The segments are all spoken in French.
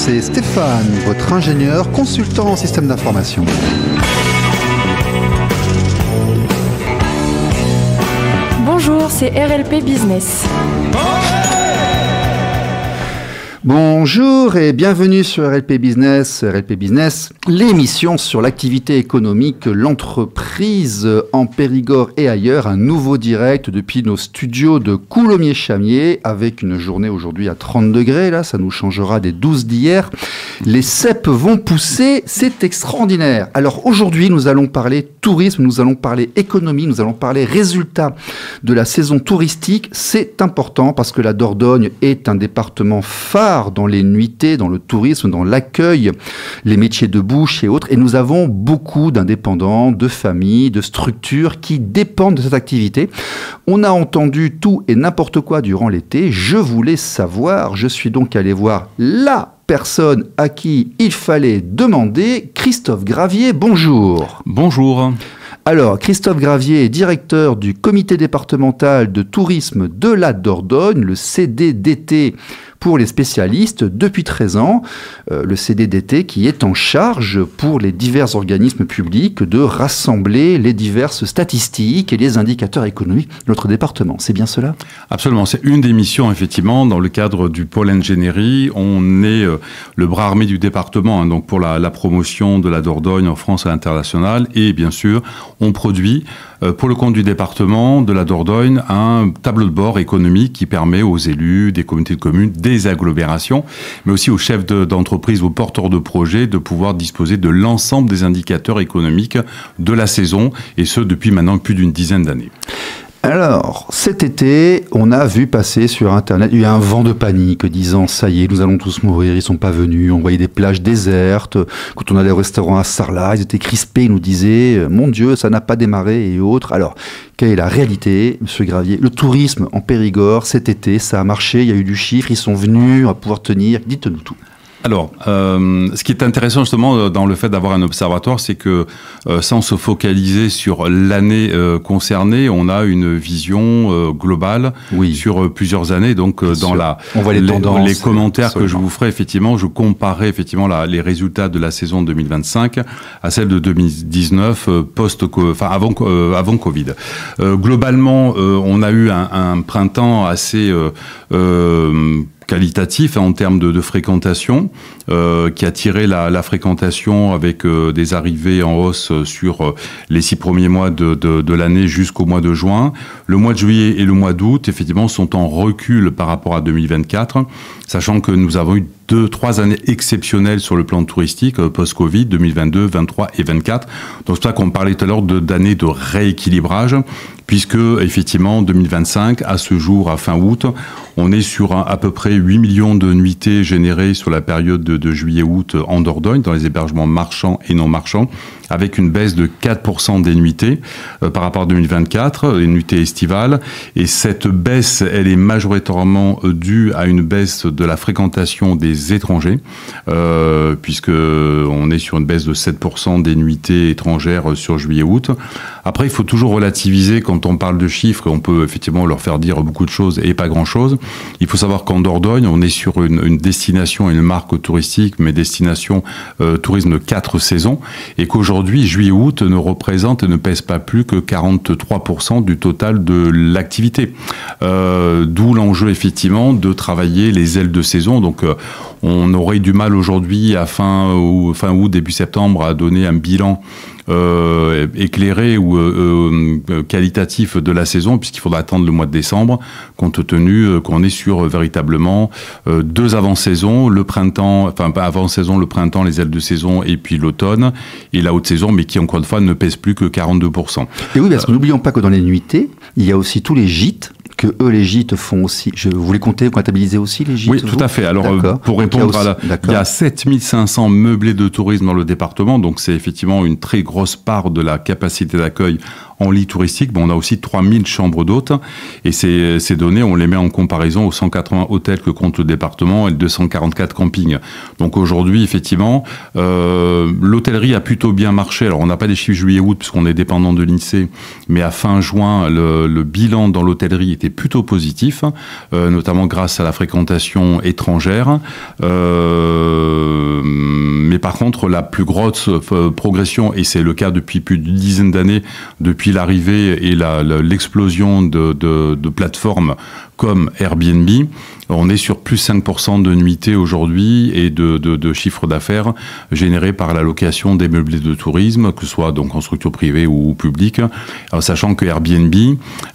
c'est Stéphane, votre ingénieur consultant en système d'information. Bonjour, c'est RLP Business. Bonjour et bienvenue sur RLP Business. RLP Business, l'émission sur l'activité économique, l'entreprise en Périgord et ailleurs. Un nouveau direct depuis nos studios de Coulommiers-Chamiers avec une journée aujourd'hui à 30 degrés. Là, ça nous changera des 12 d'hier. Les cèpes vont pousser, c'est extraordinaire. Alors aujourd'hui, nous allons parler tourisme, nous allons parler économie, nous allons parler résultats de la saison touristique. C'est important parce que la Dordogne est un département phare dans les nuitées, dans le tourisme, dans l'accueil, les métiers de bouche et autres. Et nous avons beaucoup d'indépendants, de familles, de structures qui dépendent de cette activité. On a entendu tout et n'importe quoi durant l'été. Je voulais savoir, je suis donc allé voir la personne à qui il fallait demander. Christophe Gravier, bonjour. Bonjour. Alors, Christophe Gravier est directeur du comité départemental de tourisme de la Dordogne, le CDDT pour les spécialistes, depuis 13 ans. Le CDDT qui est en charge pour les divers organismes publics de rassembler les diverses statistiques et les indicateurs économiques de notre département. C'est bien cela ? Absolument. C'est une des missions, effectivement, dans le cadre du pôle ingénierie. On est le bras armé du département, donc pour la promotion de la Dordogne en France et à l'international. Et bien sûr, on produit pour le compte du département de la Dordogne un tableau de bord économique qui permet aux élus des communautés de communes, des agglomérations, mais aussi aux chefs d'entreprise, aux porteurs de projets de pouvoir disposer de l'ensemble des indicateurs économiques de la saison, et ce depuis maintenant plus d'une dizaine d'années. Alors, cet été, on a vu passer sur Internet, il y a eu un vent de panique disant « ça y est, nous allons tous mourir, ils ne sont pas venus ». On voyait des plages désertes. Quand on allait au restaurant à Sarlat, ils étaient crispés, ils nous disaient « mon Dieu, ça n'a pas démarré » et autres. Alors, quelle est la réalité, Monsieur Gravier ? Le tourisme en Périgord, cet été, ça a marché, il y a eu du chiffre, ils sont venus, on va pouvoir tenir. Dites-nous tout. Alors, ce qui est intéressant justement dans le fait d'avoir un observatoire, c'est que sans se focaliser sur l'année concernée, on a une vision globale sur plusieurs années. Donc, on voit les tendances, les commentaires que je vous ferai, effectivement, je comparais effectivement les résultats de la saison 2025 à celle de 2019, avant Covid. Globalement, on a eu un printemps assez qualitatif en termes de fréquentation, qui a tiré la fréquentation avec des arrivées en hausse sur les 6 premiers mois de l'année jusqu'au mois de juin. Le mois de juillet et le mois d'août, effectivement, sont en recul par rapport à 2024, sachant que nous avons eu 2-3 années exceptionnelles sur le plan touristique, post-Covid, 2022, 23 et 24. Donc c'est pour ça qu'on parlait tout à l'heure d'années de rééquilibrage, puisque effectivement 2025, à ce jour, à fin août, on est sur à peu près 8 millions de nuitées générées sur la période de juillet-août en Dordogne, dans les hébergements marchands et non marchands, avec une baisse de 4% des nuitées par rapport à 2024, les nuitées estivales. Et cette baisse, elle est majoritairement due à une baisse de la fréquentation des étrangers, puisque on est sur une baisse de 7% des nuitées étrangères sur juillet-août. Après, il faut toujours relativiser quand on parle de chiffres. On peut effectivement leur faire dire beaucoup de choses et pas grand-chose. Il faut savoir qu'en Dordogne, on est sur une destination, une marque touristique, mais destination tourisme de 4 saisons, et qu'aujourd'hui, juillet-août ne représente et ne pèse pas plus que 43% du total de l'activité. D'où l'enjeu, effectivement, de travailler les ailes de saison. Donc, on aurait du mal aujourd'hui, à fin août, début septembre, à donner un bilan éclairé ou qualitatif de la saison, puisqu'il faudra attendre le mois de décembre, compte tenu qu'on est sur véritablement 2 avant-saisons, le printemps, avant-saison, le printemps, les ailes de saison, et puis l'automne, et la haute saison, mais qui, encore une fois, ne pèse plus que 42%. Et oui, parce que n'oublions pas que dans les nuitées, il y a aussi tous les gîtes, que eux, les gîtes font aussi. Vous les comptez, vous comptabilisez aussi les gîtes? Oui, tout à fait. Alors, pour répondre il y a 7500 meublés de tourisme dans le département, donc c'est effectivement une très grosse part de la capacité d'accueil en lits touristiques, on a aussi 3000 chambres d'hôtes. Et ces données, on les met en comparaison aux 180 hôtels que compte le département et les 244 campings. Donc aujourd'hui, effectivement, l'hôtellerie a plutôt bien marché. Alors on n'a pas les chiffres juillet-août puisqu'on est dépendant de l'INSEE, mais à fin juin, le bilan dans l'hôtellerie était plutôt positif, notamment grâce à la fréquentation étrangère. Mais par contre, la plus grosse progression, et c'est le cas depuis plus d'une dizaine d'années, depuis l'arrivée et l'explosion de plateformes comme Airbnb, on est sur plus 5% de nuitées aujourd'hui et de chiffre d'affaires généré par la location des meublés de tourisme, que ce soit donc en structure privée ou publique. Alors, sachant que Airbnb,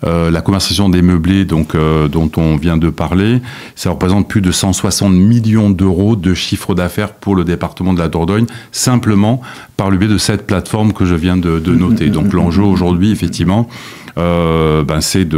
la conversation des meublés donc, dont on vient de parler, ça représente plus de 160 millions d'euros de chiffre d'affaires pour le département de la Dordogne, simplement par le biais de cette plateforme que je viens de noter. Donc l'enjeu aujourd'hui, effectivement, c'est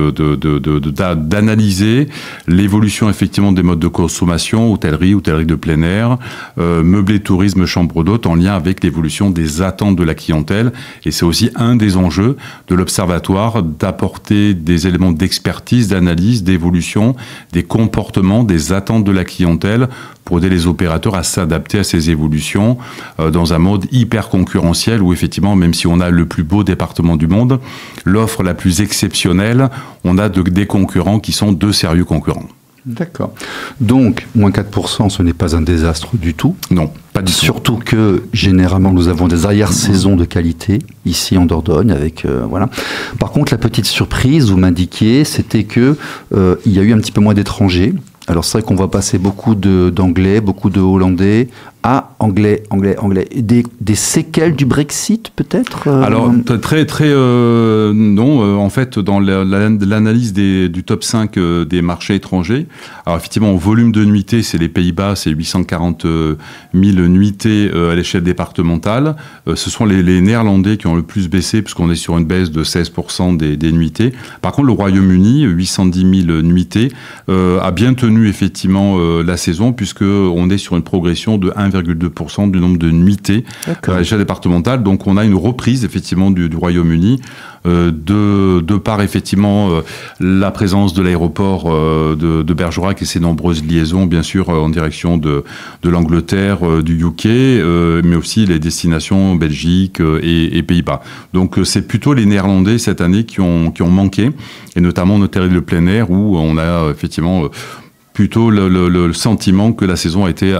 d'analyser l'évolution effectivement des modes de consommation, hôtellerie de plein air, meublé tourisme, chambre d'hôtes, en lien avec l'évolution des attentes de la clientèle. Et c'est aussi un des enjeux de l'Observatoire d'apporter des éléments d'expertise, d'analyse, d'évolution, des comportements, des attentes de la clientèle pour aider les opérateurs à s'adapter à ces évolutions dans un mode hyper concurrentiel où effectivement, même si on a le plus beau département du monde, l'offre la plus exceptionnelle, on a des concurrents qui sont de sérieux concurrents. D'accord. Donc, moins 4%, ce n'est pas un désastre du tout. Non, pas du tout. Surtout que, généralement, nous avons des arrière-saisons de qualité, ici en Dordogne, avec, voilà. Par contre, la petite surprise, vous m'indiquiez, c'était que il y a eu un petit peu moins d'étrangers. Alors, c'est vrai qu'on va passer beaucoup d'anglais, beaucoup de hollandais. Ah, anglais. Des séquelles du Brexit, peut-être Alors, non. En fait, dans l'analyse du top 5 des marchés étrangers, alors effectivement, en volume de nuitées, c'est les Pays-Bas, c'est 840 000 nuitées à l'échelle départementale. Ce sont les Néerlandais qui ont le plus baissé, puisqu'on est sur une baisse de 16% des nuitées. Par contre, le Royaume-Uni, 810 000 nuitées, a bien tenu effectivement la saison, puisqu'on est sur une progression de 1,2% du nombre de nuitées à l'échelle départementale. Donc on a une reprise effectivement du Royaume-Uni de par effectivement la présence de l'aéroport de Bergerac et ses nombreuses liaisons bien sûr en direction de l'Angleterre, du UK, mais aussi les destinations Belgique et Pays-Bas. Donc c'est plutôt les Néerlandais cette année qui ont manqué, et notamment en hôtellerie de plein air où on a effectivement plutôt le sentiment que la saison a été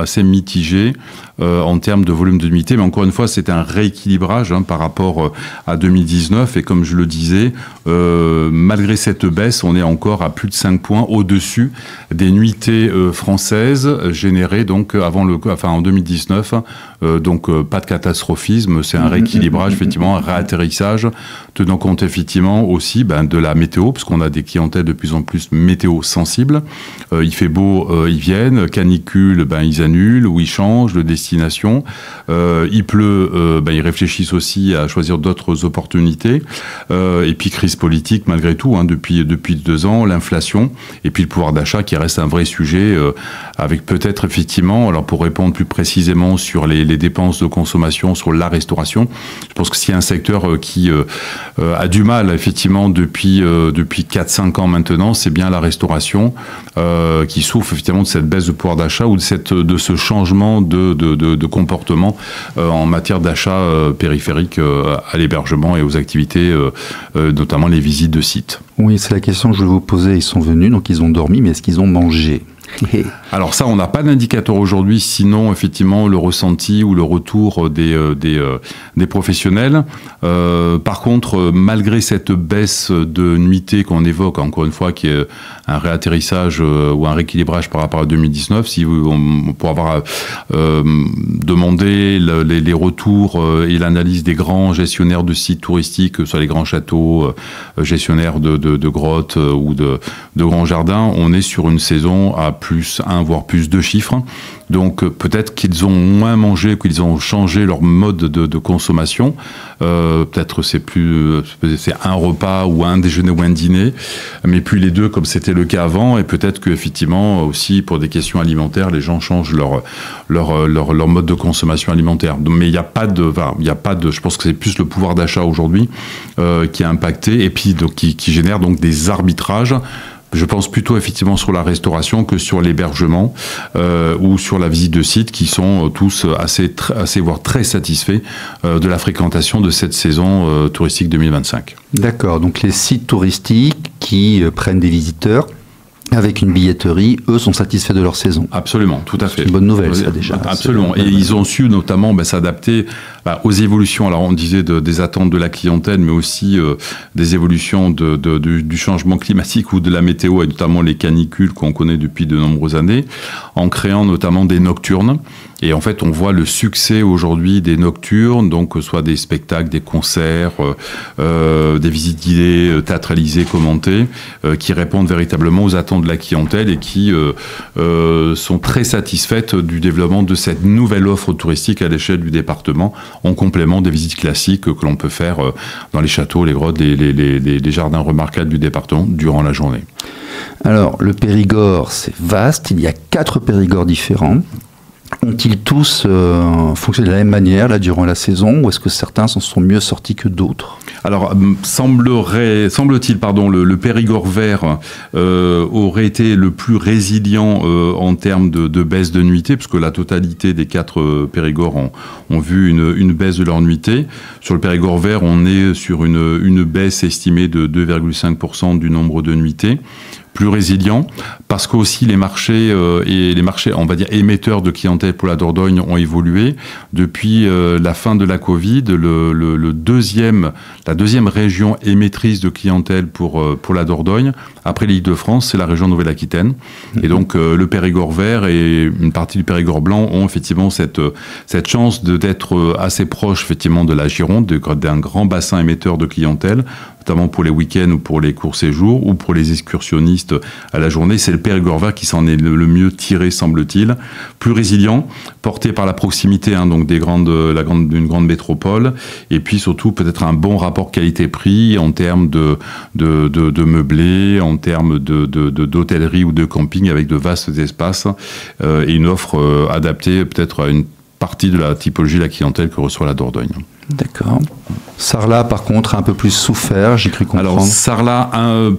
assez mitigée en termes de volume de nuitées. Mais encore une fois, c'était un rééquilibrage par rapport à 2019. Et comme je le disais, malgré cette baisse, on est encore à plus de 5 points au-dessus des nuitées françaises générées donc, en 2019. Donc pas de catastrophisme, c'est un rééquilibrage, effectivement, un réatterrissage, tenant compte effectivement aussi de la météo, parce qu'on a des clientèles de plus en plus météo sensibles. Il fait beau, ils viennent, canicule, ils annulent ou ils changent de destination. Il pleut, ils réfléchissent aussi à choisir d'autres opportunités. Et puis crise politique malgré tout, depuis 2 ans, l'inflation, et puis le pouvoir d'achat qui reste un vrai sujet, avec peut-être effectivement, alors pour répondre plus précisément sur les dépenses de consommation, sur la restauration, je pense que s'il y a un secteur qui a du mal effectivement depuis 4-5 ans maintenant, c'est bien la restauration, qui souffre effectivement de cette baisse de pouvoir d'achat ou de ce changement de comportement en matière d'achat périphérique à l'hébergement et aux activités, notamment les visites de sites. Oui, c'est la question que je voulais vous poser. Ils sont venus, donc ils ont dormi, mais est-ce qu'ils ont mangé ? Alors ça, on n'a pas d'indicateur aujourd'hui, sinon effectivement le ressenti ou le retour des professionnels. Par contre, malgré cette baisse de nuitées qu'on évoque, encore une fois, qui est un réatterrissage ou un rééquilibrage par rapport à 2019, si on pourra avoir demandé les retours et l'analyse des grands gestionnaires de sites touristiques, soit les grands châteaux, gestionnaires de grottes ou de grands jardins, on est sur une saison à plus 1, voire plus 2 chiffres. Donc peut-être qu'ils ont moins mangé, qu'ils ont changé leur mode de consommation. Peut-être c'est un repas ou un déjeuner ou un dîner, mais plus les deux comme c'était le cas avant. Et peut-être qu'effectivement aussi pour des questions alimentaires, les gens changent leur mode de consommation alimentaire. Mais il n'y a pas de, je pense que c'est plus le pouvoir d'achat aujourd'hui qui est impacté et puis donc, qui génère donc des arbitrages. Je pense plutôt effectivement sur la restauration que sur l'hébergement ou sur la visite de sites qui sont tous assez voire très satisfaits de la fréquentation de cette saison touristique 2025. D'accord, donc les sites touristiques qui prennent des visiteurs avec une billetterie, eux sont satisfaits de leur saison. Absolument, tout à fait. C'est une bonne nouvelle, ça, déjà. Absolument. Et ils ont su notamment s'adapter aux évolutions. Alors, on disait des attentes de la clientèle, mais aussi des évolutions du changement climatique ou de la météo, et notamment les canicules qu'on connaît depuis de nombreuses années, en créant notamment des nocturnes. Et en fait, on voit le succès aujourd'hui des nocturnes, donc soit des spectacles, des concerts, des visites guidées, théâtralisées, commentées, qui répondent véritablement aux attentes de la clientèle et qui sont très satisfaites du développement de cette nouvelle offre touristique à l'échelle du département, en complément des visites classiques que l'on peut faire dans les châteaux, les grottes, les jardins remarquables du département durant la journée. Alors, le Périgord, c'est vaste, il y a 4 Périgords différents. Ont-ils tous fonctionné de la même manière là, durant la saison, ou est-ce que certains s'en sont mieux sortis que d'autres? Alors, semble-t-il, le Périgord vert aurait été le plus résilient en termes de baisse de nuitée, puisque la totalité des 4 Périgords ont vu une baisse de leur nuitée. Sur le Périgord vert, on est sur une baisse estimée de 2,5% du nombre de nuitées. Plus résilient, parce qu'aussi les marchés, on va dire, émetteurs de clientèle pour la Dordogne ont évolué. Depuis la fin de la Covid, la deuxième région émettrice de clientèle pour la Dordogne, après l'Île-de-France, c'est la région Nouvelle-Aquitaine. Et donc, le Périgord vert et une partie du Périgord blanc ont effectivement cette chance d'être assez proche, effectivement, de la Gironde, d'un grand bassin émetteur de clientèle, notamment pour les week-ends ou pour les courts séjours ou pour les excursionnistes à la journée. C'est le Périgord vert qui s'en est le mieux tiré, semble-t-il. Plus résilient, porté par la proximité donc d'une grande métropole, et puis surtout peut-être un bon rapport qualité-prix en termes de meublé, en termes d'hôtellerie ou de camping avec de vastes espaces et une offre adaptée peut-être à une partie de la typologie de la clientèle que reçoit la Dordogne. D'accord. Sarlat, par contre, a un peu plus souffert, j'ai cru comprendre. Alors, Sarlat,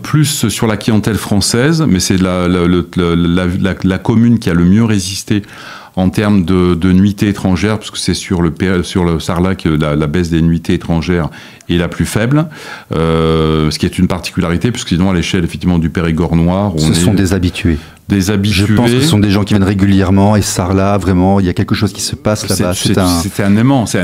plus sur la clientèle française, mais c'est la commune qui a le mieux résisté en termes de nuitées étrangères, parce que c'est sur le Sarlat que la baisse des nuitées étrangères est la plus faible, ce qui est une particularité, puisque sinon, à l'échelle effectivement du Périgord noir... Ce sont des habitués. Des habitués. Je pense que ce sont des gens qui viennent régulièrement, et Sarlat, vraiment, il y a quelque chose qui se passe là-bas. C'est un aimant, c'est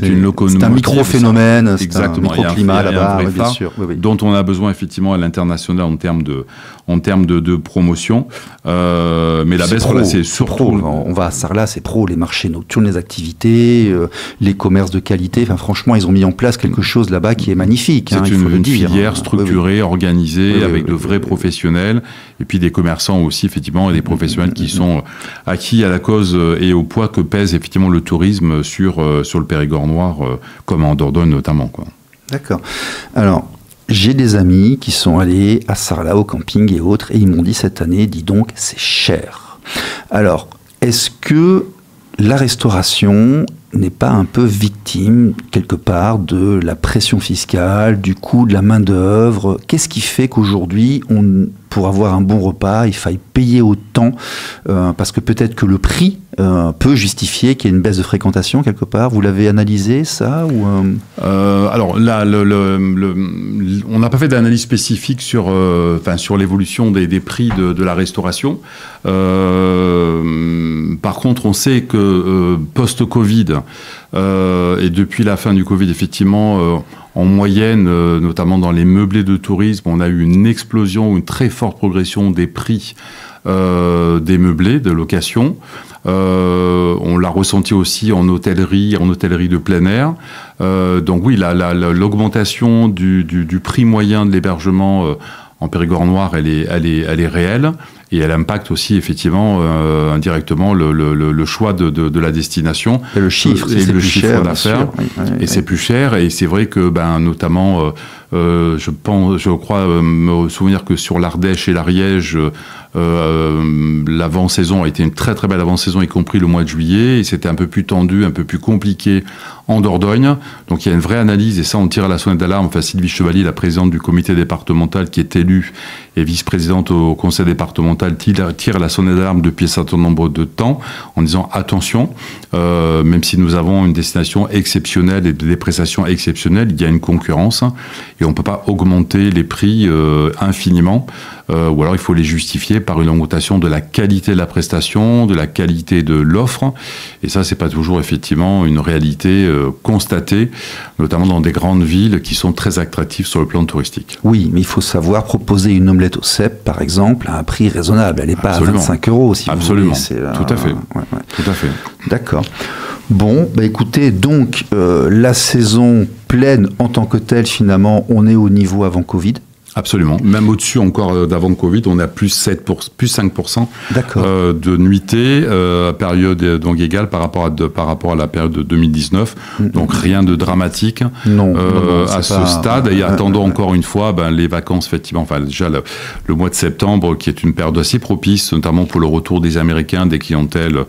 une locomotive. C'est un micro-phénomène, c'est un exactement, micro-climat là-bas, bien sûr. Oui. Dont on a besoin effectivement à l'international en termes de promotion. Mais la baisse, voilà, c'est surtout... On va à Sarlat, c'est pro, les marchés nocturnes, les activités, les commerces de qualité. Enfin, franchement, ils ont mis en place quelque chose là-bas qui est magnifique. C'est une filière structurée, organisée, avec de vrais professionnels, et puis des commerçants aussi, effectivement, et des professionnels qui sont acquis à la cause et au poids que pèse effectivement le tourisme sur le Périgord noir, comme en Dordogne notamment, quoi. D'accord. Alors, j'ai des amis qui sont allés à Sarlat au camping et autres, et ils m'ont dit cette année, dis donc, c'est cher. Alors, est-ce que la restauration n'est pas un peu victime, quelque part, de la pression fiscale, du coût de la main-d'œuvre? Qu'est-ce qui fait qu'aujourd'hui, pour avoir un bon repas, il faille payer autant, parce que peut-être que le prix peut justifier qu'il y ait une baisse de fréquentation quelque part? Vous l'avez analysé, ça ou Alors là, on n'a pas fait d'analyse spécifique sur l'évolution des prix de la restauration. Par contre, on sait que post-Covid, et depuis la fin du Covid, effectivement, en moyenne, notamment dans les meublés de tourisme, on a eu une explosion, une très forte progression des prix des meublés de location. On l'a ressenti aussi en hôtellerie de plein air. Donc oui, l'augmentation du prix moyen de l'hébergement en Périgord noir, elle est réelle. et elle impacte aussi effectivement indirectement le choix de la destination. Et le chiffre, et le chiffre d'affaires. Et c'est plus cher, et c'est vrai que notamment je crois me souvenir que sur l'Ardèche et l'Ariège, l'avant-saison a été une très très belle avant-saison, y compris le mois de juillet, et c'était un peu plus tendu, un peu plus compliqué en Dordogne. Donc il y a une vraie analyse, et ça on tire la sonnette d'alarme. Enfin, Sylvie Chevalier, la présidente du comité départemental, qui est élue et vice-présidente au conseil départemental, tire la sonnette d'alarme depuis un certain nombre de temps en disant attention, même si nous avons une destination exceptionnelle et des prestations exceptionnelles, il y a une concurrence et on ne peut pas augmenter les prix infiniment, ou alors il faut les justifier par une augmentation de la qualité de la prestation, de la qualité de l'offre, et ça c'est pas toujours effectivement une réalité constatée, notamment dans des grandes villes qui sont très attractives sur le plan touristique. Oui, mais il faut savoir proposer une omelette au cèpe, par exemple, à un prix raisonnable. Elle n'est pas Absolument. à 25 €, si Absolument. vous voulez. Tout à fait. Tout à fait. D'accord. Bon, écoutez, donc la saison pleine en tant que telle, finalement, on est au niveau avant Covid. Absolument. Même au-dessus encore d'avant le Covid, on a plus 5% de nuitées, période donc égale par rapport à la période de 2019. Donc rien de dramatique à ce stade. Et attendons encore une fois les vacances, effectivement. Enfin, déjà le mois de septembre, qui est une période assez propice, notamment pour le retour des Américains, des clientèles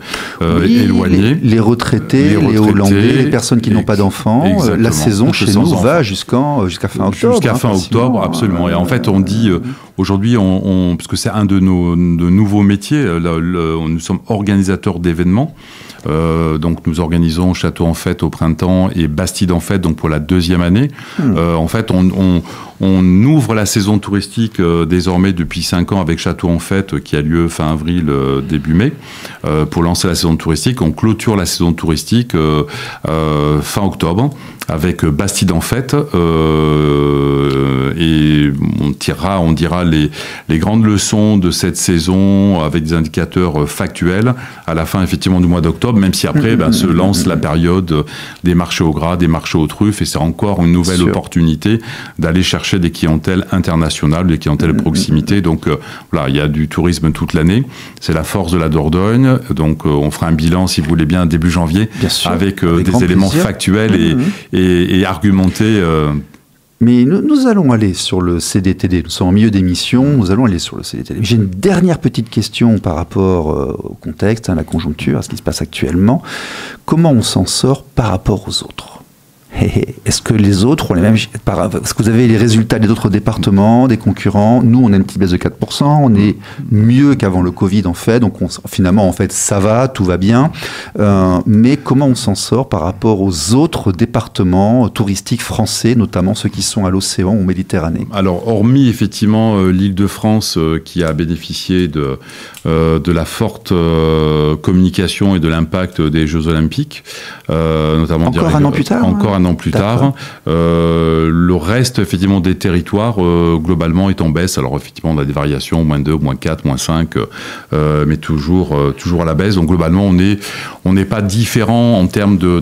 éloignées. Les retraités, les Hollandais, les personnes qui n'ont pas d'enfants. La saison chez nous va jusqu'à fin octobre. Jusqu'à fin octobre, absolument. Et en fait, on dit aujourd'hui, parce que c'est un de nos nouveaux métiers, nous sommes organisateurs d'événements. Donc nous organisons Château en Fête au printemps et Bastide en Fête, donc pour la 2e année. En fait, on ouvre la saison touristique désormais depuis 5 ans avec Château en Fête, qui a lieu fin avril, début mai, pour lancer la saison touristique. On clôture la saison touristique fin octobre avec Bastide en Fête, et on dira les grandes leçons de cette saison avec des indicateurs factuels à la fin effectivement du mois d'octobre, même si après se lance la période des marchés au gras, des marchés aux truffes, et c'est encore une nouvelle opportunité d'aller chercher des clientèles internationales, des clientèles de proximité. Donc voilà, il y a du tourisme toute l'année, c'est la force de la Dordogne. Donc on fera un bilan, si vous voulez bien, début janvier, avec des éléments factuels et argumentés. Mais nous allons aller sur le CDTD. Nous sommes en milieu d'émission, nous allons aller sur le CDTD. J'ai une dernière petite question par rapport au contexte, à la conjoncture, à ce qui se passe actuellement. Comment on s'en sort par rapport aux autres ? Est-ce que les autres ont les mêmes... Est-ce que vous avez les résultats des autres départements, des concurrents ? Nous, on a une petite baisse de 4%, on est mieux qu'avant le Covid, en fait. Donc, finalement, en fait, ça va, tout va bien. Mais comment on s'en sort par rapport aux autres départements touristiques français, notamment ceux qui sont à l'océan ou Méditerranée ? Alors, hormis, effectivement, l'Île-de-France, qui a bénéficié de la forte communication et de l'impact des Jeux Olympiques, notamment... Encore un an plus tard ? Encore un an plus tard. Le reste, effectivement, des territoires, globalement, est en baisse. Alors, effectivement, on a des variations, moins 2, moins 4, moins 5, mais toujours à la baisse. Donc, globalement, on n'est pas différent en termes de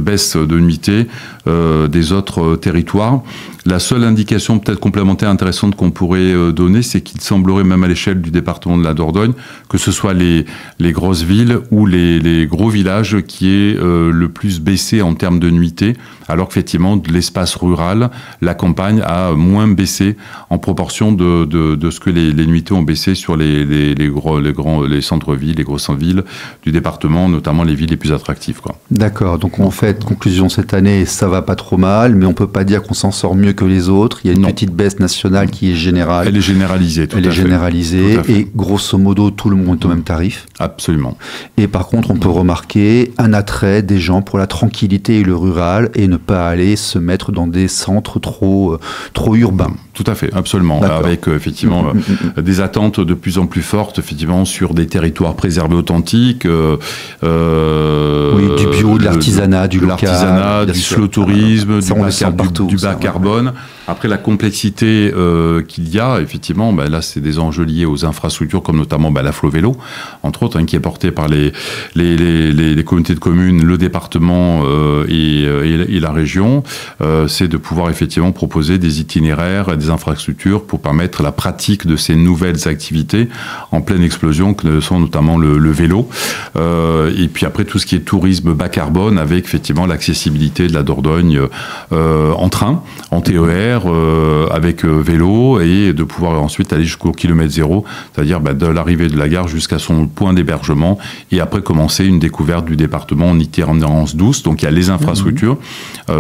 baisse de nuitée des autres territoires. La seule indication peut-être complémentaire intéressante qu'on pourrait donner, c'est qu'il semblerait, même à l'échelle du département de la Dordogne, que ce soit les grosses villes ou les gros villages qui est le plus baissé en termes de nuitée, alors qu'effectivement, de l'espace rural, la campagne a moins baissé en proportion de ce que les nuitées ont baissé sur les centres-villes, les grosses villes du département, notamment les villes les plus attractives, quoi. D'accord, donc en fait, conclusion cette année, ça va pas trop mal, mais on peut pas dire qu'on s'en sort mieux que les autres. Il y a une petite baisse nationale qui est générale. Elle est généralisée, tout à fait. Elle est généralisée, et grosso modo, tout le monde est au même tarif. Absolument. Et par contre, on peut remarquer un attrait des gens pour la tranquillité et le rural, et ne pas aller se mettre dans des centres trop urbains. Tout à fait, absolument. Avec effectivement des attentes de plus en plus fortes, effectivement, sur des territoires préservés authentiques. Oui, du bio, de l'artisanat, du local. Du slow tourisme, du bas carbone. Après, la complexité qu'il y a, effectivement, là, c'est des enjeux liés aux infrastructures, comme notamment la Flo Vélo, entre autres, qui est portée par les communautés de communes, le département et la région. C'est de pouvoir effectivement proposer des itinéraires, des infrastructures pour permettre la pratique de ces nouvelles activités en pleine explosion que sont notamment le vélo. Et puis après tout ce qui est tourisme bas carbone avec effectivement l'accessibilité de la Dordogne en train, en TER, avec vélo et de pouvoir ensuite aller jusqu'au kilomètre zéro, c'est-à-dire de l'arrivée de la gare jusqu'à son point d'hébergement et après commencer une découverte du département en itinérance douce. Donc il y a les infrastructures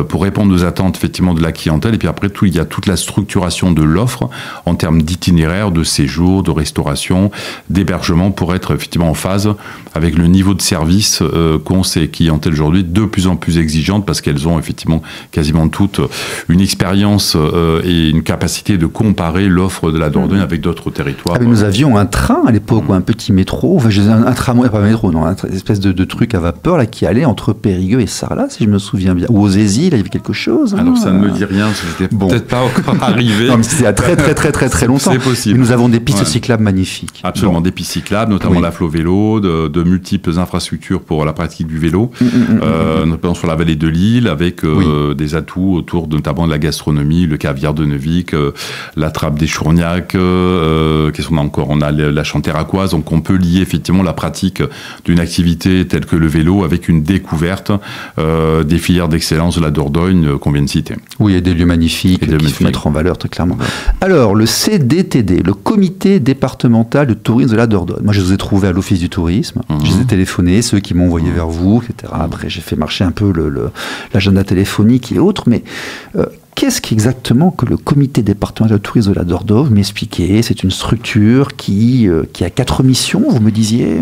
pour répondre aux attentes effectivement de la clientèle et puis après tout il y a toute la structuration de l'offre en termes d'itinéraire, de séjour, de restauration, d'hébergement pour être effectivement en phase avec le niveau de service qu'ont ces clientèles aujourd'hui de plus en plus exigeantes parce qu'elles ont effectivement quasiment toutes une expérience et une capacité de comparer l'offre de la Dordogne avec d'autres territoires. Mais nous avions un train à l'époque, ou un petit métro, enfin, un tramway, pas un métro, non, une espèce de truc à vapeur là, qui allait entre Périgueux et Sarlat, si je me souviens bien. Ou aux Aisies, là, il y avait quelque chose. Alors ça ne me dit rien, c'était peut-être pas encore arrivé. Non, mais c'était il y a très longtemps. C'est possible. Mais nous avons des pistes cyclables magnifiques. Absolument, des pistes cyclables, notamment la Flo Vélo, de multiples infrastructures pour la pratique du vélo, notamment sur la vallée de l'Île, avec des atouts autour notamment de la gastronomie, le caviar de Neuvic, la trappe des Chourgnacs, qu'est-ce qu'on a encore ? On a la Chanteracoise, donc on peut lier effectivement la pratique d'une activité telle que le vélo avec une découverte des filières d'excellence de la Dordogne qu'on vient de citer. Oui, il y a des lieux magnifiques qui se mettent en valeur très clairement. Alors, le CDTD, le Comité départemental de tourisme de la Dordogne. Moi, je vous ai trouvé à l'Office du tourisme. Je les ai téléphonés, ceux qui m'ont envoyé vers vous, etc. Après, j'ai fait marcher un peu l'agenda téléphonique et autres, mais qu'est-ce qu'exactement que le Comité départemental de tourisme de la Dordogne? M'expliquez, c'est une structure qui a 4 missions, vous me disiez?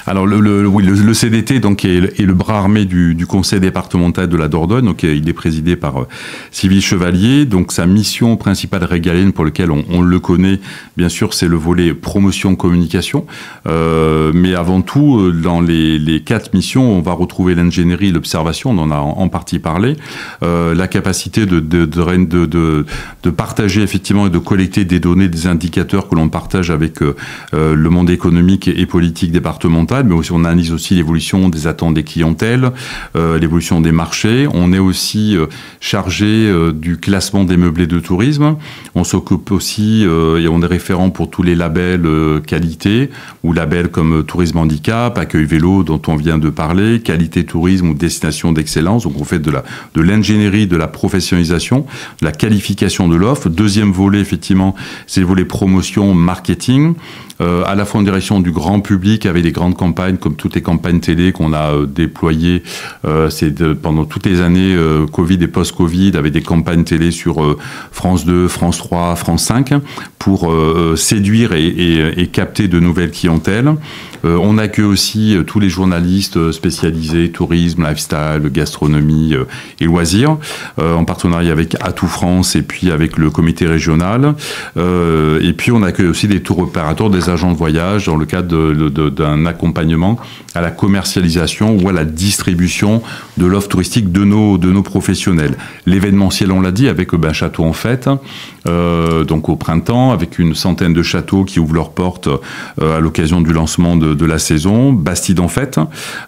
Alors le CDT donc est le bras armé du conseil départemental de la Dordogne. Donc il est présidé par Sylvie Chevalier. Donc sa mission principale régalienne pour laquelle on le connaît, bien sûr, c'est le volet promotion communication. Mais avant tout, dans les 4 missions, on va retrouver l'ingénierie, l'observation. On en a en partie parlé. La capacité de partager effectivement et de collecter des données, des indicateurs que l'on partage avec le monde économique et politique départemental. Mais aussi, on analyse aussi l'évolution des attentes des clientèles, l'évolution des marchés. On est aussi chargé du classement des meublés de tourisme. On s'occupe aussi, et on est référent pour tous les labels qualité, ou labels comme Tourisme Handicap, Accueil Vélo, dont on vient de parler, Qualité Tourisme ou Destination d'Excellence. Donc on fait de l'ingénierie, de la professionnalisation, de la qualification de l'offre. Deuxième volet, effectivement, c'est le volet promotion, marketing. À la fois en direction du grand public avec des grandes campagnes comme toutes les campagnes télé qu'on a déployées pendant toutes les années Covid et post-Covid, avec des campagnes télé sur France 2, France 3, France 5 pour séduire et capter de nouvelles clientèles. On accueille aussi tous les journalistes spécialisés, tourisme, lifestyle, gastronomie et loisirs, en partenariat avec Atout France et puis avec le comité régional. Et puis on accueille aussi des tours opérateurs, des agents de voyage dans le cadre d'un accompagnement à la commercialisation ou à la distribution de l'offre touristique de nos professionnels. L'événementiel, on l'a dit, avec Château en Fête, donc au printemps, avec une centaine de châteaux qui ouvrent leurs portes à l'occasion du lancement de la saison, Bastide en Fête,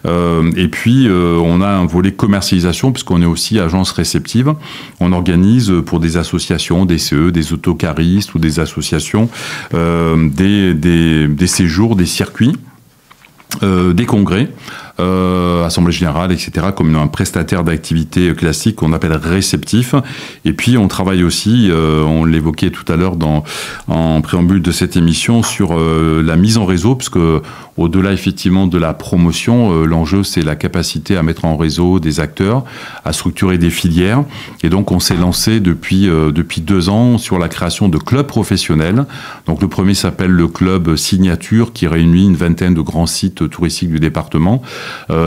et puis on a un volet commercialisation puisqu'on est aussi agence réceptive. On organise pour des associations, des CE, des autocaristes ou des associations, des séjours, des circuits, des congrès, Assemblée Générale, etc., comme un prestataire d'activité classique qu'on appelle réceptif. Et puis on travaille aussi, on l'évoquait tout à l'heure en préambule de cette émission, sur la mise en réseau, puisque au-delà effectivement de la promotion, l'enjeu c'est la capacité à mettre en réseau des acteurs, à structurer des filières. Et donc on s'est lancé depuis 2 ans sur la création de clubs professionnels. Donc le premier s'appelle le club Signature, qui réunit une vingtaine de grands sites touristiques du département,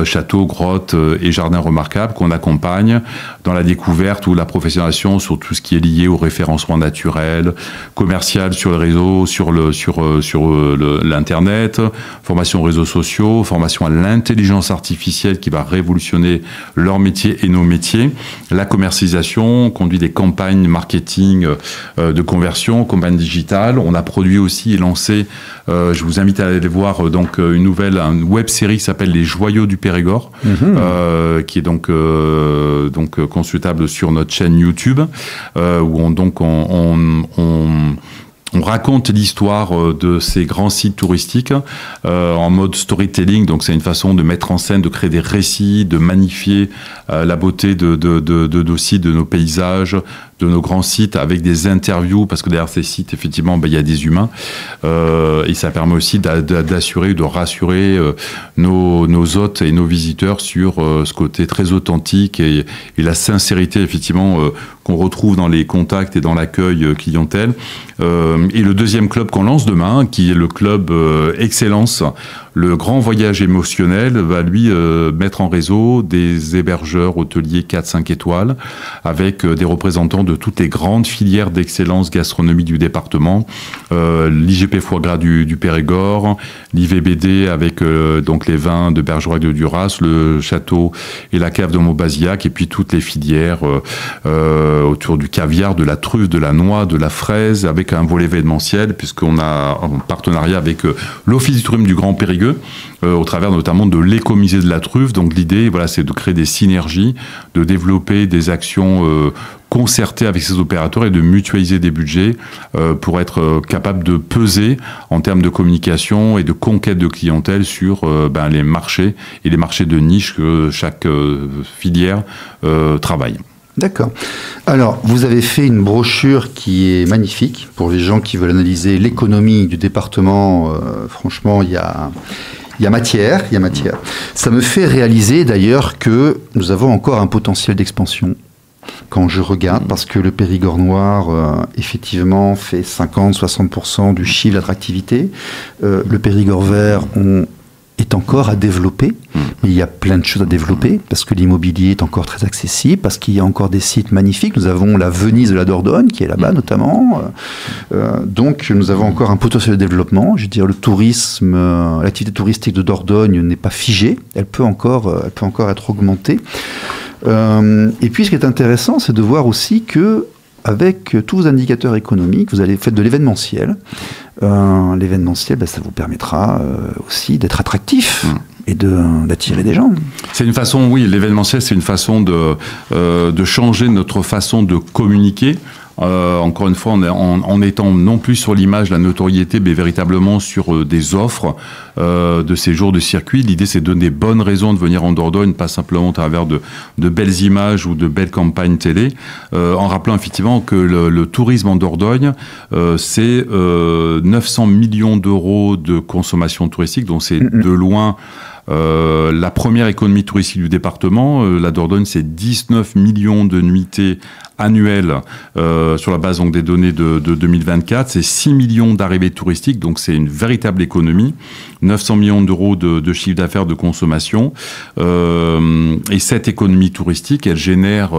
châteaux, grottes et jardins remarquables, qu'on accompagne dans la découverte ou la professionnalisation sur tout ce qui est lié au référencement naturel, commercial sur le réseau, sur l'internet, formation aux réseaux sociaux, formation à l'intelligence artificielle qui va révolutionner leur métier et nos métiers, la commercialisation, on conduit des campagnes marketing de conversion, campagnes digitales. On a produit aussi et lancé, je vous invite à aller voir donc une web série qui s'appelle Les Joyeux noyau du Périgord, qui est donc consultable sur notre chaîne YouTube, où on raconte l'histoire de ces grands sites touristiques en mode storytelling. Donc c'est une façon de mettre en scène, de créer des récits, de magnifier la beauté de nos sites, de nos paysages, de nos grands sites, avec des interviews, parce que derrière ces sites, effectivement, il y a des humains. Et ça permet aussi d'assurer, de rassurer nos hôtes et nos visiteurs sur ce côté très authentique et la sincérité, effectivement, qu'on retrouve dans les contacts et dans l'accueil clientèle. Et le deuxième club qu'on lance demain, qui est le club Excellence, le grand voyage émotionnel, va lui mettre en réseau des hébergeurs hôteliers 4-5 étoiles, avec des représentants de toutes les grandes filières d'excellence gastronomique du département, l'IGP Foie Gras du Périgord, l'IVBD avec donc les vins de Bergerac de Duras, le château et la cave de Montbazillac, et puis toutes les filières autour du caviar, de la truffe, de la noix, de la fraise, avec un volet événementiel, puisqu'on a un partenariat avec l'Office du tourisme du Grand Périgueux, au travers notamment de l'écomusée de la truffe. Donc l'idée, voilà, c'est de créer des synergies, de développer des actions concertées avec ces opérateurs et de mutualiser des budgets pour être capable de peser en termes de communication et de conquête de clientèle sur les marchés et les marchés de niche que chaque filière travaille. D'accord. Alors, vous avez fait une brochure qui est magnifique pour les gens qui veulent analyser l'économie du département. Franchement, il y a matière. Ça me fait réaliser d'ailleurs que nous avons encore un potentiel d'expansion. Quand je regarde, parce que le Périgord noir, effectivement, fait 50-60% du chiffre d'attractivité. Le Périgord vert, est encore à développer, mais il y a plein de choses à développer, parce que l'immobilier est encore très accessible, parce qu'il y a encore des sites magnifiques. Nous avons la Venise de la Dordogne, qui est là-bas notamment. Donc, nous avons encore un potentiel de développement. Je veux dire, le tourisme, l'activité touristique de Dordogne n'est pas figée. Elle peut encore être augmentée. Et puis, ce qui est intéressant, c'est de voir aussi que, avec tous vos indicateurs économiques, vous allez faire de l'événementiel. L'événementiel, ça vous permettra aussi d'être attractif et d'attirer des gens. C'est une façon, oui, l'événementiel, c'est une façon de changer notre façon de communiquer. Encore une fois, en étant non plus sur l'image, la notoriété, mais véritablement sur des offres de séjours de circuit. L'idée, c'est de donner des bonnes raisons de venir en Dordogne, pas simplement à travers de belles images ou de belles campagnes télé, en rappelant effectivement que le tourisme en Dordogne, c'est 900 millions d'euros de consommation touristique, donc c'est de loin la première économie touristique du département. La Dordogne, c'est 19 millions de nuitées annuelles sur la base donc, des données de 2024. C'est 6 millions d'arrivées touristiques, donc c'est une véritable économie. 900 millions d'euros de chiffre d'affaires de consommation. Et cette économie touristique, elle génère,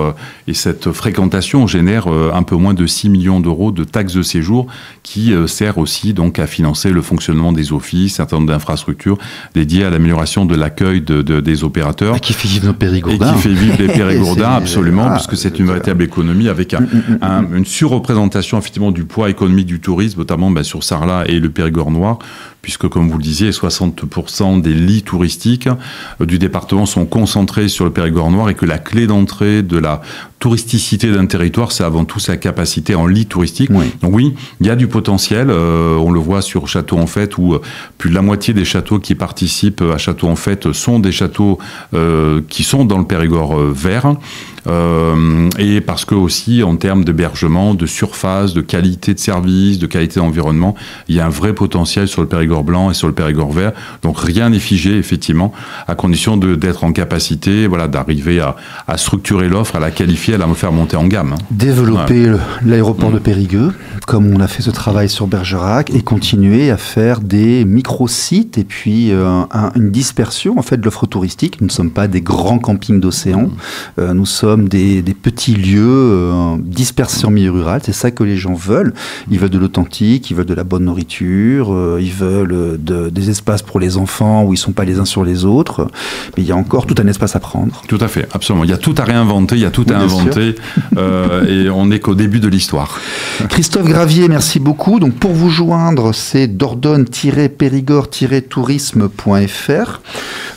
et cette fréquentation génère un peu moins de 6 millions d'euros de taxes de séjour qui sert aussi donc à financer le fonctionnement des offices, certain nombre d'infrastructures dédiées à l'amélioration de l'accueil des opérateurs. Et qui fait vivre nos Périgourdins. Et qui fait vivre les Périgourdins, absolument, puisque c'est une véritable économie avec une surreprésentation effectivement du poids économique du tourisme, notamment sur Sarlat et le Périgord noir, puisque, comme vous le disiez, 60% des lits touristiques du département sont concentrés sur le Périgord noir et que la clé d'entrée de la touristicité d'un territoire, c'est avant tout sa capacité en lits touristiques. Oui. Donc oui, il y a du potentiel. On le voit sur Château en Fête, où plus de la moitié des châteaux qui participent à Château en Fête sont des châteaux qui sont dans le Périgord vert. Et parce que aussi, en termes d'hébergement, de surface, de qualité de service, de qualité d'environnement, il y a un vrai potentiel sur le Périgord blanc et sur le Périgord vert. Donc rien n'est figé, effectivement, à condition d'être en capacité, voilà, d'arriver à structurer l'offre, à la qualifier, à la faire monter en gamme. Développer l'aéroport de Périgueux, comme on a fait ce travail sur Bergerac, et continuer à faire des micro-sites et puis une dispersion en fait de l'offre touristique. Nous ne sommes pas des grands campings d'océan, nous sommes des petits lieux dispersés en milieu rural. C'est ça que les gens veulent. Ils veulent de l'authentique, ils veulent de la bonne nourriture, ils veulent des espaces pour les enfants où ils ne sont pas les uns sur les autres. Mais il y a encore tout un espace à prendre. Tout à fait, absolument. Il y a tout à réinventer, il y a tout à inventer. Et on n'est qu'au début de l'histoire. Christophe Gravier, merci beaucoup. Donc pour vous joindre, c'est dordogne-périgord-tourisme.fr.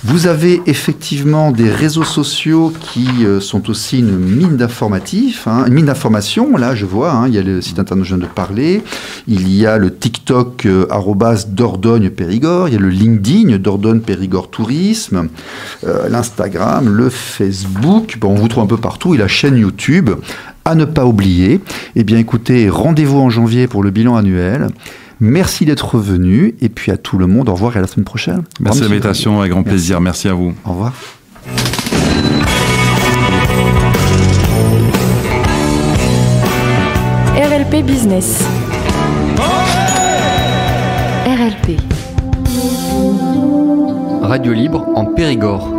Vous avez effectivement des réseaux sociaux qui sont aussi une mine une mine d'information. Là, je vois, il y a le site internet, je viens de parler. Il y a le TikTok @Dordogne Périgord. Il y a le LinkedIn Dordogne Périgord Tourisme. L'Instagram, le Facebook. Bon, on vous trouve un peu partout. Et la chaîne YouTube. À ne pas oublier. Eh bien, écoutez, rendez-vous en janvier pour le bilan annuel. Merci d'être venu. Et puis à tout le monde, au revoir et à la semaine prochaine. Merci de l'invitation, avec grand plaisir. Merci à vous. Au revoir. RLP Business. RLP. Radio libre en Périgord.